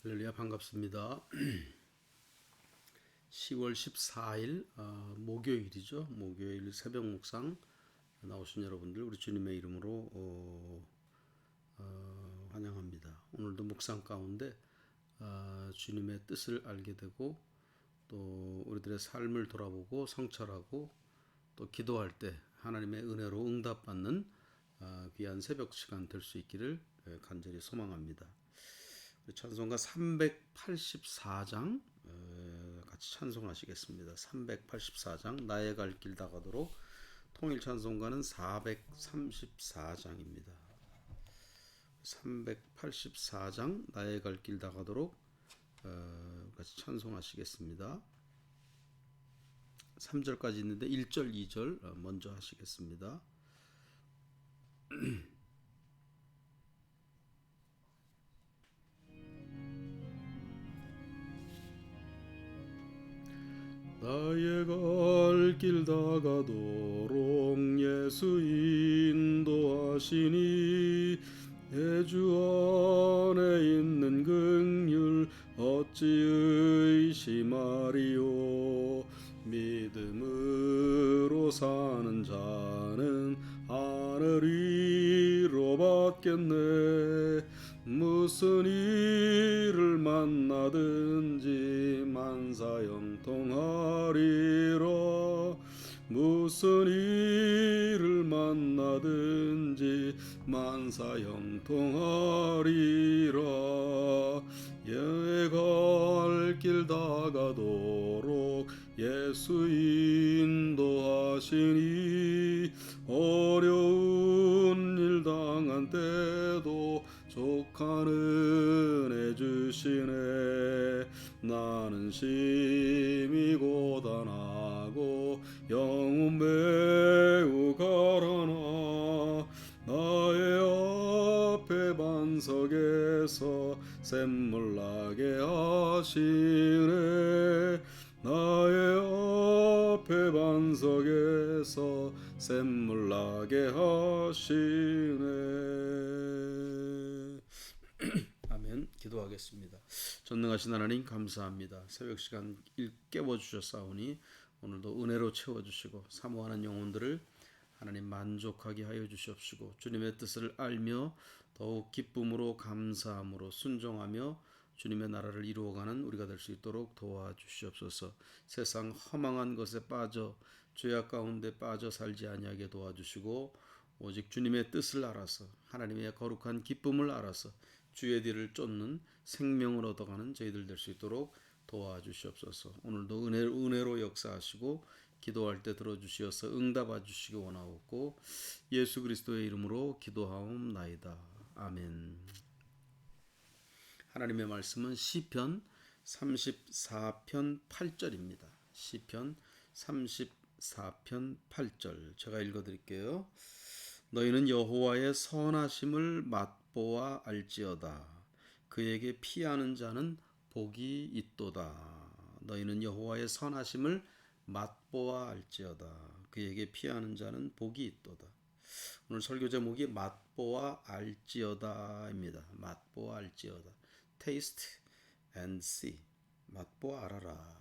할렐루야 반갑습니다. 10월 14일 목요일이죠. 목요일 새벽 묵상 나오신 여러분들 우리 주님의 이름으로 환영합니다. 오늘도 묵상 가운데 주님의 뜻을 알게 되고 또 우리들의 삶을 돌아보고 성찰하고 또 기도할 때 하나님의 은혜로 응답받는 귀한 새벽 시간 될 수 있기를 간절히 소망합니다. 찬송가 384장 같이 찬송하시겠습니다. 384장 나의 갈 길 다가도록. 통일 찬송가는 434장입니다. 384장 나의 갈 길 다가도록 같이 찬송하시겠습니다. 3절까지 있는데 1절, 2절 먼저 하시겠습니다. 나의 갈 길 다가도록 예수 인도하시니 내 주 안에 있는 긍휼 어찌 의심하리요. 믿음으로 사는 자는 하늘 위로 받겠네. 무슨 일을 만나든지 만사형통하리라. 무슨 일을 만나든지 만사형통하리라. 여의 갈 길 다가도록 예수 인도하시니 어려운 일 당한 때도 족한 은혜 주시네. 나는 심히 고단하고 영혼 매우 가라나. 나의 앞에 반석에서 샘물 나게 하시네. 나의 앞에 반석에서 샘물 나게 하시네. 아멘. 기도하겠습니다. 전능하신 하나님 감사합니다. 새벽 시간 깨워주셨사오니 오늘도 은혜로 채워주시고 사모하는 영혼들을 하나님 만족하게 하여 주시옵시고 주님의 뜻을 알며 더욱 기쁨으로 감사함으로 순종하며 주님의 나라를 이루어가는 우리가 될 수 있도록 도와주시옵소서. 세상 허망한 것에 빠져 죄악 가운데 빠져 살지 아니하게 도와주시고 오직 주님의 뜻을 알아서 하나님의 거룩한 기쁨을 알아서 주의 뒤를 쫓는 생명을 얻어가는 저희들 될 수 있도록 도와주시옵소서. 오늘도 은혜로 역사하시고 기도할 때 들어주시어서 응답해 주시기 원하옵고 예수 그리스도의 이름으로 기도하옵나이다. 아멘. 하나님의 말씀은 시편 34편 8절입니다. 시편 34편 8절 제가 읽어드릴게요. 너희는 여호와의 선하심을 맛보아 알지어다. 그에게 피하는 자는 복이 있도다. 너희는 여호와의 선하심을 맛보아 알지어다. 그에게 피하는 자는 복이 있도다. 오늘 설교 제목이 맛보아 알지어다입니다. 맛보아 알지어다. Taste and see. 맛보아 알아라.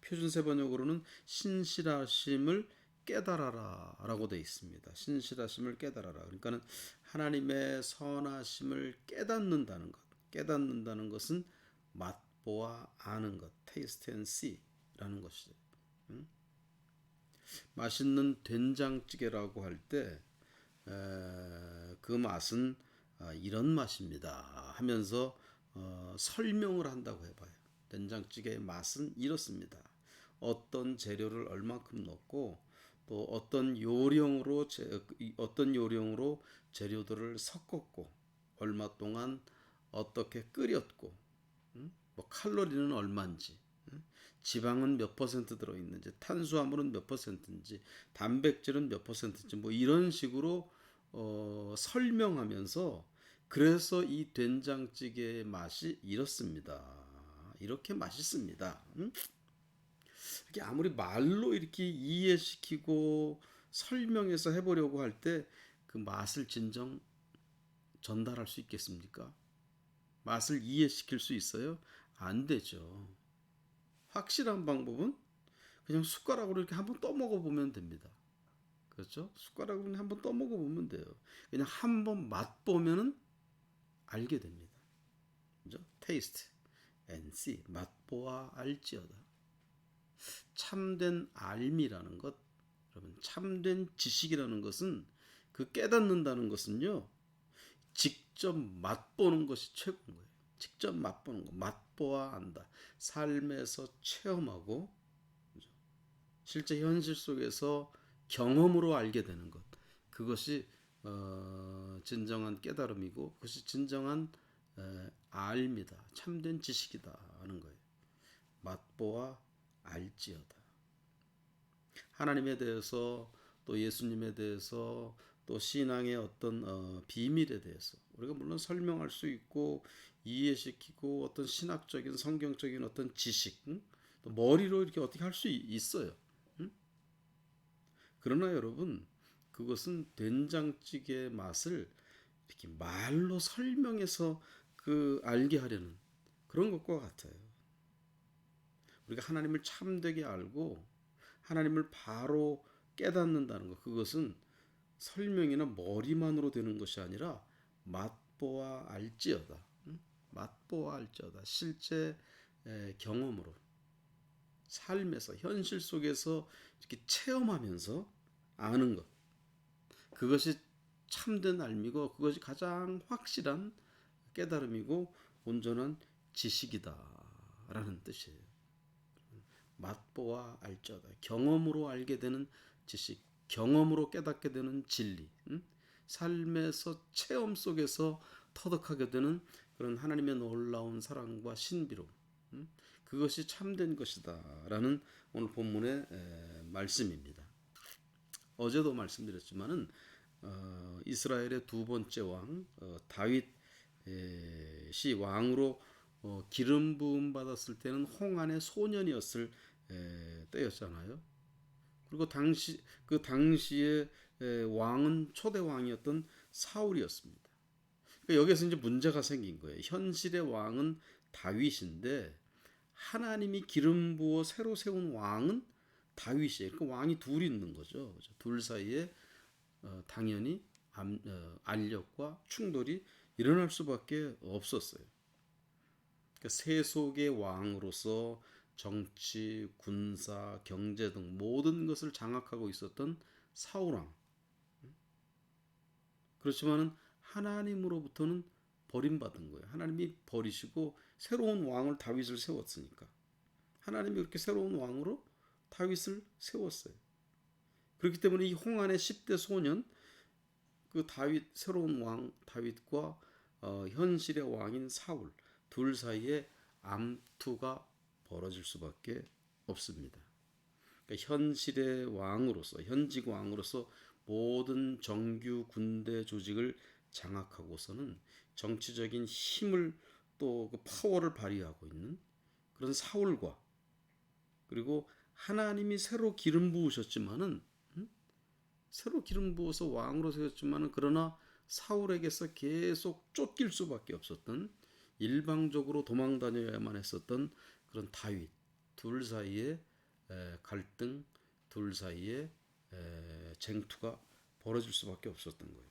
표준세 번역으로는 신실하심을 깨달아라 라고 되어 있습니다. 신실하심을 깨달아라. 그러니까 하나님의 선하심을 깨닫는다는 것. 깨닫는다는 것은 맛보아 아는 것. Taste and see 라는 것이죠. 맛있는 된장찌개라고 할 때 그 맛은 이런 맛입니다 하면서 설명을 한다고 해봐요. 된장찌개의 맛은 이렇습니다. 어떤 재료를 얼마큼 넣고 또 어떤 요령으로 재료들을 섞었고 얼마 동안 어떻게 끓였고 뭐 칼로리는 얼마인지 지방은 몇 퍼센트 들어있는지 탄수화물은 몇 퍼센트인지 단백질은 몇 퍼센트인지 뭐 이런 식으로 설명하면서 그래서 이 된장찌개의 맛이 이렇습니다. 이렇게 맛있습니다. 이렇게 아무리 말로 이렇게 이해시키고 설명해서 해보려고 할 때 그 맛을 진정 전달할 수 있겠습니까? 맛을 이해시킬 수 있어요? 안 되죠. 확실한 방법은 그냥 숟가락으로 이렇게 한번 떠먹어 보면 됩니다. 그렇죠? 숟가락으로 한번 떠먹어 보면 돼요. 그냥 한번 맛보면은 알게 됩니다. 그죠? Taste and see. 맛보아 알지어다. 참된 알미라는 것, 여러분, 참된 지식이라는 것은 그 깨닫는다는 것은요, 직접 맛보는 것이 최고인 거예요. 직접 맛보는 거, 맛보아 안다. 삶에서 체험하고 실제 현실 속에서 경험으로 알게 되는 것, 그것이 진정한 깨달음이고 그것이 진정한 알미다. 참된 지식이다 하는 거예요. 맛보아 알지어다. 하나님에 대해서 또 예수님에 대해서 또 신앙의 어떤 비밀에 대해서 우리가 물론 설명할 수 있고 이해시키고 어떤 신학적인 성경적인 어떤 지식, 또 머리로 이렇게 어떻게 할 수 있어요. 그러나 여러분, 그것은 된장찌개의 맛을 이렇게 말로 설명해서 그 알게 하려는 그런 것과 같아요. 우리가 하나님을 참되게 알고 하나님을 바로 깨닫는다는 것, 그것은 설명이나 머리만으로 되는 것이 아니라 맛보아 알지어다. 맛보아 알지어다. 실제 경험으로 삶에서 현실 속에서 이렇게 체험하면서 아는 것. 그것이 참된 알미고 그것이 가장 확실한 깨달음이고 온전한 지식이다라는 뜻이에요. 맛보아 알자다. 경험으로 알게 되는 지식, 경험으로 깨닫게 되는 진리, 삶에서 체험 속에서 터득하게 되는 그런 하나님의 놀라운 사랑과 신비로움, 그것이 참된 것이다라는 오늘 본문의 말씀입니다. 어제도 말씀드렸지만은 이스라엘의 두 번째 왕 다윗이 왕으로 기름 부음 받았을 때는 홍안의 소년이었을 때였잖아요. 그리고 그 당시에 왕은 초대 왕이었던 사울이었습니다. 그러니까 여기서 이제 문제가 생긴 거예요. 현실의 왕은 다윗인데 하나님이 기름 부어 새로 세운 왕은 다윗이에요. 그러니까 왕이 둘이 있는 거죠. 둘 사이에 당연히 알력과 충돌이 일어날 수밖에 없었어요. 그러니까 세속의 왕으로서 정치, 군사, 경제 등 모든 것을 장악하고 있었던 사울왕. 그렇지만은 하나님으로부터는 버림받은 거예요. 하나님이 버리시고 새로운 왕을 다윗을 세웠으니까. 하나님이 그렇게 새로운 왕으로 다윗을 세웠어요. 그렇기 때문에 이 홍안의 10대 소년 그 다윗 새로운 왕 다윗과 현실의 왕인 사울 둘 사이에 암투가 벌어질 수밖에 없습니다. 그러니까 현실의 왕으로서 현직 왕으로서 모든 정규 군대 조직을 장악하고서는 정치적인 힘을 또 그 파워를 발휘하고 있는 그런 사울과 그리고 하나님이 새로 기름 부으셨지만은 새로 기름 부어서 왕으로 세웠지만은 그러나 사울에게서 계속 쫓길 수밖에 없었던 일방적으로 도망 다녀야만 했었던 그런 다윗 둘 사이에 갈등 둘 사이에 쟁투가 벌어질 수밖에 없었던 거예요.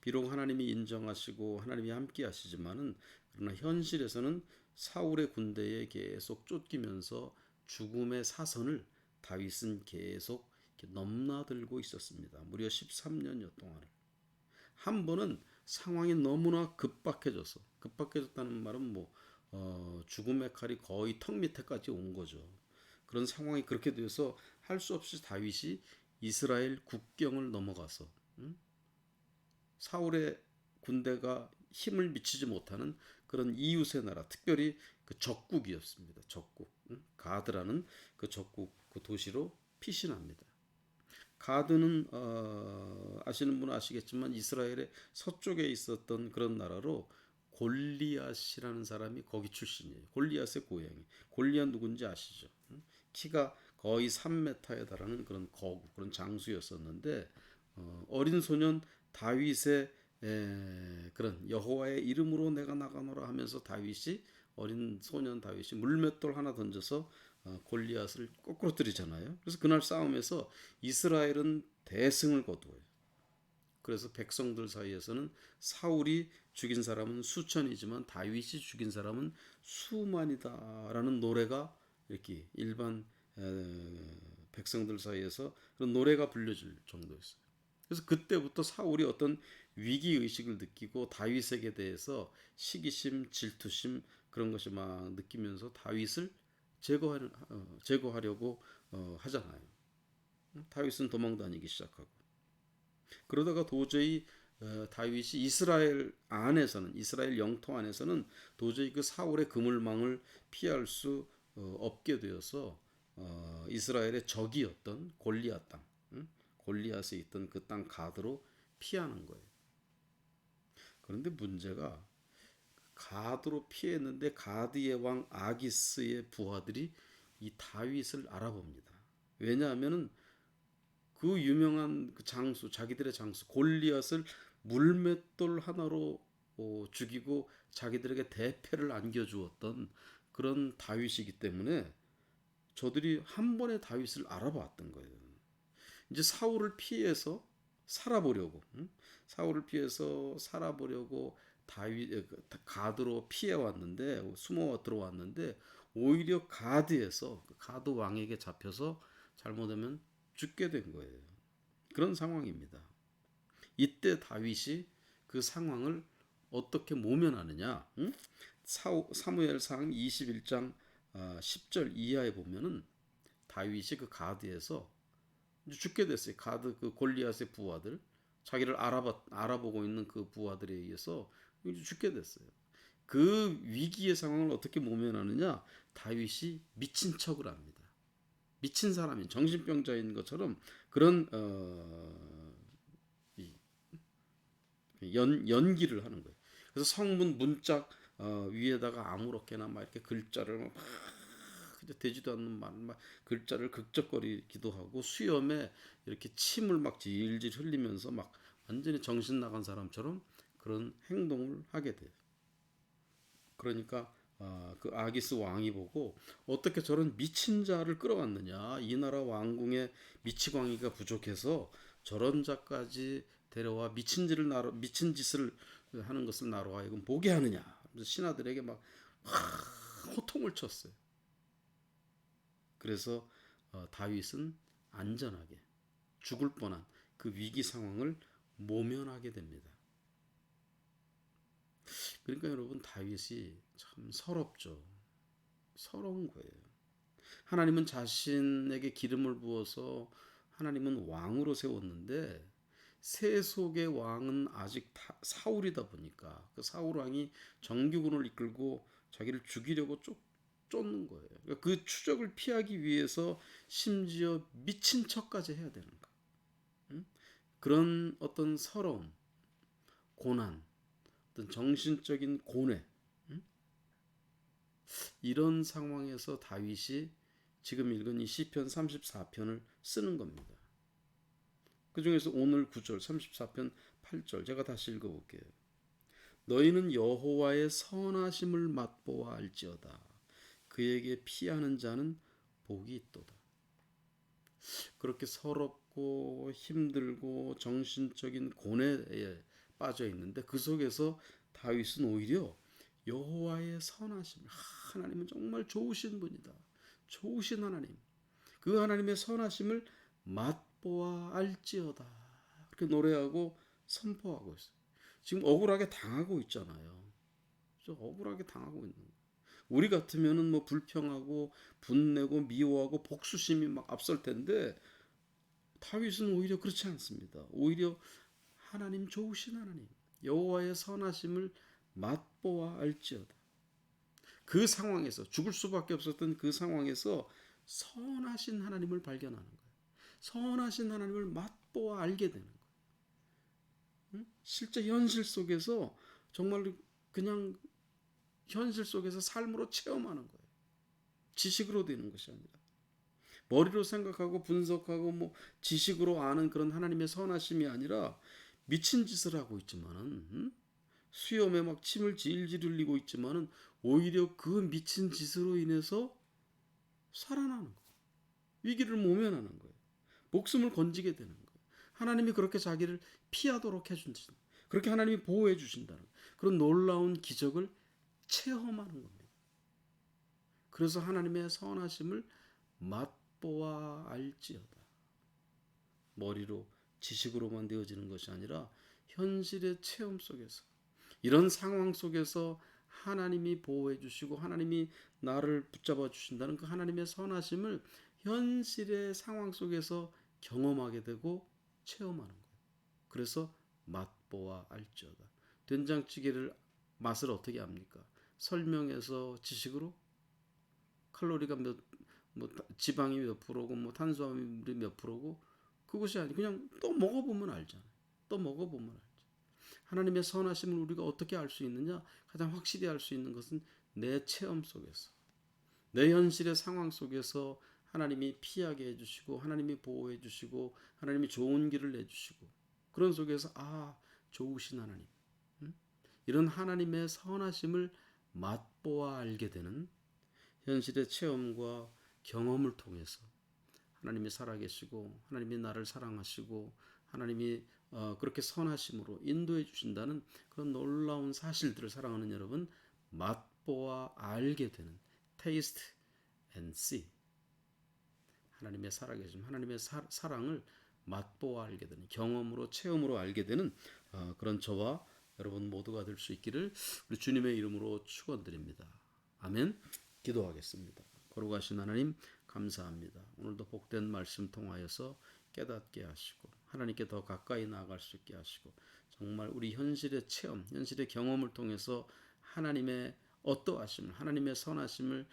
비록 하나님이 인정하시고 하나님이 함께 하시지만은 그러나 현실에서는 사울의 군대에 계속 쫓기면서 죽음의 사선을 다윗은 계속 넘나들고 있었습니다. 무려 13년여 동안을. 한 번은 상황이 너무나 급박해졌다는 말은 죽음의 칼이 거의 턱 밑에까지 온 거죠. 그런 상황이 그렇게 돼서 할 수 없이 다윗이 이스라엘 국경을 넘어가서 사울의 군대가 힘을 미치지 못하는 그런 이웃의 나라, 특별히 그 적국이었습니다. 적국, 가드라는 그 적국 그 도시로 피신합니다. 가드는 아시는 분은 아시겠지만 이스라엘의 서쪽에 있었던 그런 나라로 골리앗이라는 사람이 거기 출신이에요. 골리앗의 고향이. 골리앗 누군지 아시죠? 키가 거의 3m에 달하는 그런 거구, 그런 장수였었는데 어린 소년 다윗의 그런 여호와의 이름으로 내가 나가노라 하면서 다윗이 어린 소년 다윗이 물맷돌 하나 던져서 골리앗을 거꾸로 때리잖아요. 그래서 그날 싸움에서 이스라엘은 대승을 거두어요. 그래서 백성들 사이에서는 사울이 죽인 사람은 수천이지만 다윗이 죽인 사람은 수만이다라는 노래가 이렇게 일반 백성들 사이에서 그런 노래가 불려질 정도였어요. 그래서 그때부터 사울이 어떤 위기 의식을 느끼고 다윗에게 대해서 시기심, 질투심 그런 것이 막 느끼면서 다윗을 제거하려고 하잖아요. 다윗은 도망다니기 시작하고 그러다가 도저히 다윗이 이스라엘 안에서는 이스라엘 영토 안에서는 도저히 그 사울의 그물망을 피할 수 없게 되어서 이스라엘의 적이었던 골리앗 땅, 골리앗에 있던 그 땅 가드로 피하는 거예요. 그런데 문제가 가드로 피했는데 가드의 왕 아기스의 부하들이 이 다윗을 알아봅니다. 왜냐하면은 그 유명한 그 장수, 자기들의 장수 골리앗을 물맷돌 하나로 죽이고 자기들에게 대패를 안겨주었던 그런 다윗이기 때문에 저들이 한 번에 다윗을 알아봤던 거예요. 이제 사울을 피해서 살아보려고, 사울을 피해서 살아보려고 다윗 가드로 피해 왔는데 숨어 들어왔는데 오히려 가드에서 가드 왕에게 잡혀서 잘못하면 죽게 된 거예요. 그런 상황입니다. 이때 다윗이 그 상황을 어떻게 모면하느냐? 사무엘상 21장 10절 이하에 보면은 다윗이 그 가드에서 죽게 됐어요. 가드 그 골리앗의 부하들 자기를 알아보고 있는 그 부하들에 의해서 죽게 됐어요. 그 위기의 상황을 어떻게 모면하느냐? 다윗이 미친 척을 합니다. 미친 사람인 정신병자인 것처럼 그런 연기를 하는 거예요. 그래서 성문 문짝 위에다가 아무렇게나 막 이렇게 글자를 막 되지도 않는 막 글자를 극적거리기도 하고 수염에 이렇게 침을 막 질질 흘리면서 막 완전히 정신 나간 사람처럼 그런 행동을 하게 돼요. 그러니까 그 아기스 왕이 보고 어떻게 저런 미친 자를 끌어왔느냐, 이 나라 왕궁에 미치광이가 부족해서 저런 자까지 데려와 미친 짓을 하는 것을 나로 하여금 보게 하느냐. 그래서 신하들에게 막 호통을 쳤어요. 그래서 다윗은 안전하게 죽을 뻔한 그 위기 상황을 모면하게 됩니다. 그러니까 여러분 다윗이 참 서럽죠. 서러운 거예요. 하나님은 자신에게 기름을 부어서 하나님은 왕으로 세웠는데 세속의 왕은 아직 사울이다 보니까 그 사울 왕이 정규군을 이끌고 자기를 죽이려고 쫓는 거예요. 그러니까 그 추적을 피하기 위해서 심지어 미친 척까지 해야 되는 거예요. 그런 어떤 서러움, 고난, 어떤 정신적인 고뇌, 이런 상황에서 다윗이 지금 읽은 이 시편 34편을 쓰는 겁니다. 그 중에서 오늘 9절 34편 8절 제가 다시 읽어볼게요. 너희는 여호와의 선하심을 맛보아 알지어다. 그에게 피하는 자는 복이 있도다. 그렇게 서럽고 힘들고 정신적인 고뇌에 빠져 있는데 그 속에서 다윗은 오히려 여호와의 선하심, 하나님은 정말 좋으신 분이다. 좋으신 하나님, 그 하나님의 선하심을 맛보아 알지어다. 그렇게 노래하고 선포하고 있어요. 지금 억울하게 당하고 있잖아요. 억울하게 당하고 있는 거예요. 우리 같으면은 뭐 불평하고 분내고 미워하고 복수심이 막 앞설 텐데 다윗은 오히려 그렇지 않습니다. 오히려 하나님 좋으신 하나님, 여호와의 선하심을 맛보아 알지어다. 그 상황에서 죽을 수밖에 없었던 그 상황에서 선하신 하나님을 발견하는 거예요. 선하신 하나님을 맛보아 알게 되는 거예요. 실제 현실 속에서 정말 그냥 현실 속에서 삶으로 체험하는 거예요. 지식으로 되는 것이 아니라 머리로 생각하고 분석하고 뭐 지식으로 아는 그런 하나님의 선하심이 아니라 미친 짓을 하고 있지만은 수염에 막 침을 질질 흘리고 있지만은 오히려 그 미친 짓으로 인해서 살아나는 거예요. 위기를 모면하는 거예요. 목숨을 건지게 되는 거예요. 하나님이 그렇게 자기를 피하도록 해준다. 그렇게 하나님이 보호해 주신다는 그런 놀라운 기적을 체험하는 겁니다. 그래서 하나님의 선하심을 맛보아 알지어다. 머리로 지식으로만 되어지는 것이 아니라 현실의 체험 속에서 이런 상황 속에서 하나님이 보호해 주시고 하나님이 나를 붙잡아 주신다는 그 하나님의 선하심을 현실의 상황 속에서 경험하게 되고 체험하는 거예요. 그래서 맛보아 알지어다. 된장찌개를 맛을 어떻게 압니까? 설명해서 지식으로 칼로리가 뭐 지방이 몇 프로고 뭐 탄수화물이 몇 프로고 그것이 아니 그냥 또 먹어보면 알잖아요. 또 먹어보면 알죠. 하나님의 선하심을 우리가 어떻게 알 수 있느냐? 가장 확실히 알 수 있는 것은 내 체험 속에서 내 현실의 상황 속에서 하나님이 피하게 해주시고 하나님이 보호해 주시고 하나님이 좋은 길을 내주시고 그런 속에서 좋으신 하나님 이런 하나님의 선하심을 맛보아 알게 되는 현실의 체험과 경험을 통해서 하나님이 살아계시고 하나님이 나를 사랑하시고 하나님이 그렇게 선하심으로 인도해 주신다는 그런 놀라운 사실들을 사랑하는 여러분 맛보아 알게 되는 taste and see 하나님의 살아계심 하나님의 사랑을 맛보아 알게 되는 경험으로 체험으로 알게 되는 그런 저와 여러분 모두가 될 수 있기를 우리 주님의 이름으로 축원드립니다. 아멘. 기도하겠습니다. 거룩하신 하나님 감사합니다. 오늘도 복된 말씀 통하여서 깨닫게 하시고 하나님께 더 가까이 나아갈 수 있게 하시고 정말 우리 현실의 체험, 현실의 경험을 통해서 하나님의 어떠하심을 하나님의 선하심을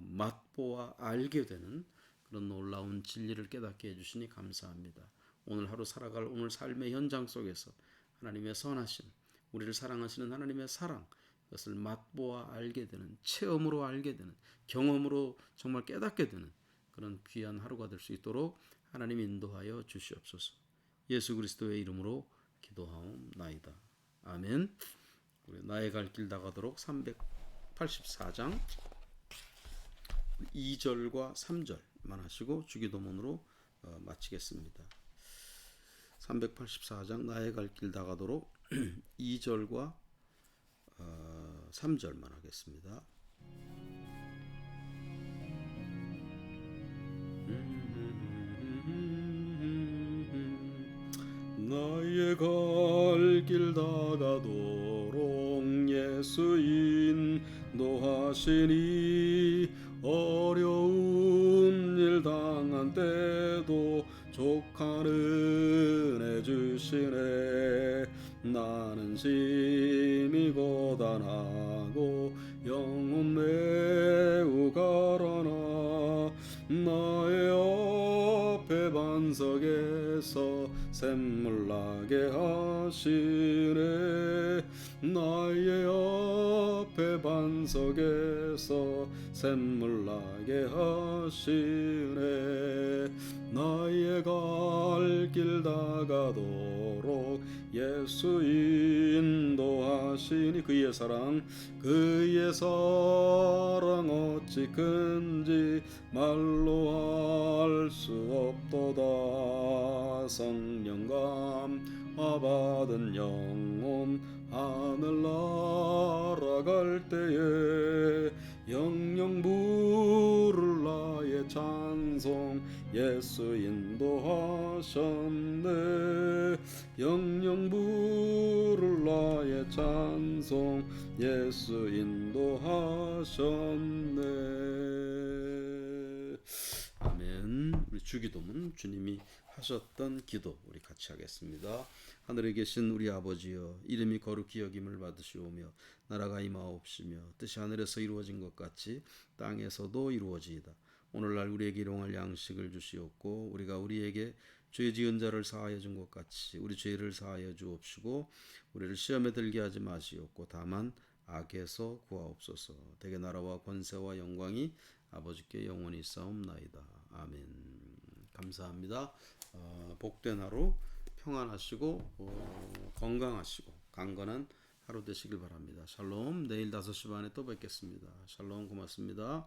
맛보아 알게 되는 그런 놀라운 진리를 깨닫게 해주시니 감사합니다. 오늘 하루 살아갈 오늘 삶의 현장 속에서 하나님의 선하심, 우리를 사랑하시는 하나님의 사랑 그것을 맛보아 알게 되는 체험으로 알게 되는 경험으로 정말 깨닫게 되는 그런 귀한 하루가 될 수 있도록 하나님 인도하여 주시옵소서. 예수 그리스도의 이름으로 기도하옵나이다. 아멘. 우리 나의 갈 길 나가도록 384장 2절과 3절만 하시고 주기도문으로 마치겠습니다. 384장 나의 갈 길 나가도록 2절과 3절만 하겠습니다. 나의 갈 길 다가도록 예수 인도하시니 어려운 일 당한 때도 족한 은혜 주시네. 나는 심히 고단하고 영혼 매우 가라나 나의 앞에 반석에서 샘물 나게 하시네. 나의 앞에 반석에서 샘물 나게 하시네. 나의 갈 길 다가도록 예수 인도하시니 그의 사랑 어찌 큰지 말로 알 수 없도다. 성령 감화 받은 영혼 하늘 날아갈 때에 영영 부를 나의 찬송 예수 인도하셨네. 영영 부를 나의 찬송 예수 인도하셨네. 아멘. 우리 주기도문 주님이 하셨던 기도 우리 같이 하겠습니다. 하늘에 계신 우리 아버지여 이름이 거룩히 여김을 받으시오며 나라가 임하옵시며 뜻이 하늘에서 이루어진 것 같이 땅에서도 이루어지이다. 오늘날 우리에게 일용할 양식을 주시옵고 우리가 우리에게 죄 지은 자를 사하여 준 것 같이 우리 죄를 사하여 주옵시고 우리를 시험에 들게 하지 마시옵고 다만 악에서 구하옵소서. 대개 나라와 권세와 영광이 아버지께 영원히 있사옵나이다. 아멘. 감사합니다. 복된 하루 평안하시고 건강하시고 강건한 하루 되시길 바랍니다. 샬롬. 내일 5시 반에 또 뵙겠습니다. 샬롬 고맙습니다.